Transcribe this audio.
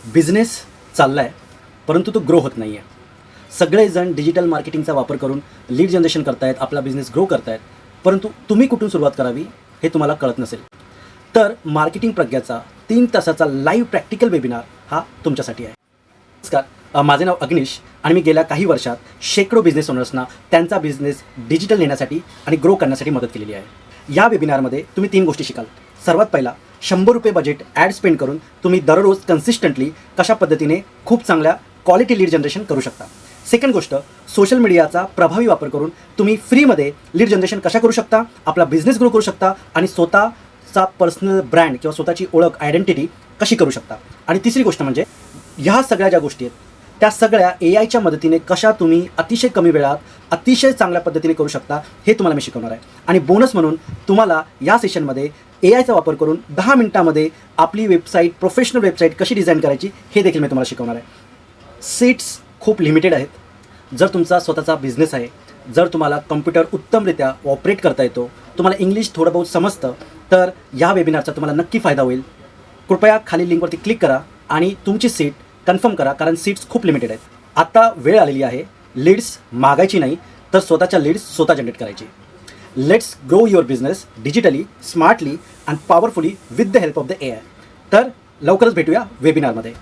Business चालला आहे, परंतु तो ग्रो होत नाही आहे. सगळेजण डिजिटल मार्केटिंगचा वापर करून लीड जनरेशन करतायत, आपला बिझनेस ग्रो करतायत, परंतु तुम्ही कुठून सुरुवात करावी हे तुम्हाला कळत नसेल. तर मार्केटिंग प्रज्ञाचा 3 तासाचा लाईव्ह प्रॅक्टिकल वेबिनार हा तुमच्यासाठी आहे. नमस्कार, माझे नाव अग्निश आणि मी गेल्या काही वर्षात शेकडो बिझनेस ओनर्सना त्यांचा बिझनेस डिजिटल नेण्यासाठी आणि ग्रो करण्यासाठी मदत केलेली आहे. या वेबिनारमध्ये तुम्ही 3 गोष्टी शिकाल. सर्वात पहिला, ₹100 बजेट ॲड स्पेंड करून तुम्ही दररोज कन्सिस्टंटली कशा पद्धतीने खूप चांगल्या क्वालिटी लीड जनरेशन करू शकता. सेकंड गोष्ट, सोशल मीडियाचा प्रभावी वापर करून तुम्ही फ्रीमध्ये लीड जनरेशन कशा करू शकता, आपला बिझनेस ग्रो करू शकता आणि स्वतःचा पर्सनल ब्रँड किंवा स्वतःची ओळख आयडेंटिटी कशी करू शकता. आणि तिसरी गोष्ट म्हणजे ह्या सगळ्या ज्या गोष्टी आहेत त्या सगळ्या AIच्या मदतीने कशा तुम्ही अतिशय कमी वेळात अतिशय चांगल्या पद्धतीने करू शकता हे तुम्हाला मी शिकवणार आहे. आणि बोनस म्हणून तुम्हाला या सेशनमध्ये AIचा वापर करून 10 मिनिटामध्ये आपली वेबसाईट, प्रोफेशनल वेबसाईट कशी डिझाईन करायची हे देखील मी तुम्हाला शिकवणार आहे. सीट्स खूप लिमिटेड आहेत. जर तुमचा स्वतःचा बिझनेस आहे, जर तुम्हाला कम्प्युटर उत्तमरित्या ऑपरेट करता येतो, तुम्हाला इंग्लिश थोडं बहुत समजतं, तर या वेबिनारचा तुम्हाला नक्की फायदा होईल. कृपया खाली लिंकवरती क्लिक करा आणि तुमची सीट कन्फर्म करा, कारण सीट्स खूप लिमिटेड आहेत. आता वेळ आलेली आहे लीड्स मागायची नाही, तर स्वतःच्या लीड्स स्वतः जनरेट करायची. Let's grow your business digitally, smartly and powerfully with the help of the AI. तर लवकरच भेटूया वेबिनारमध्ये.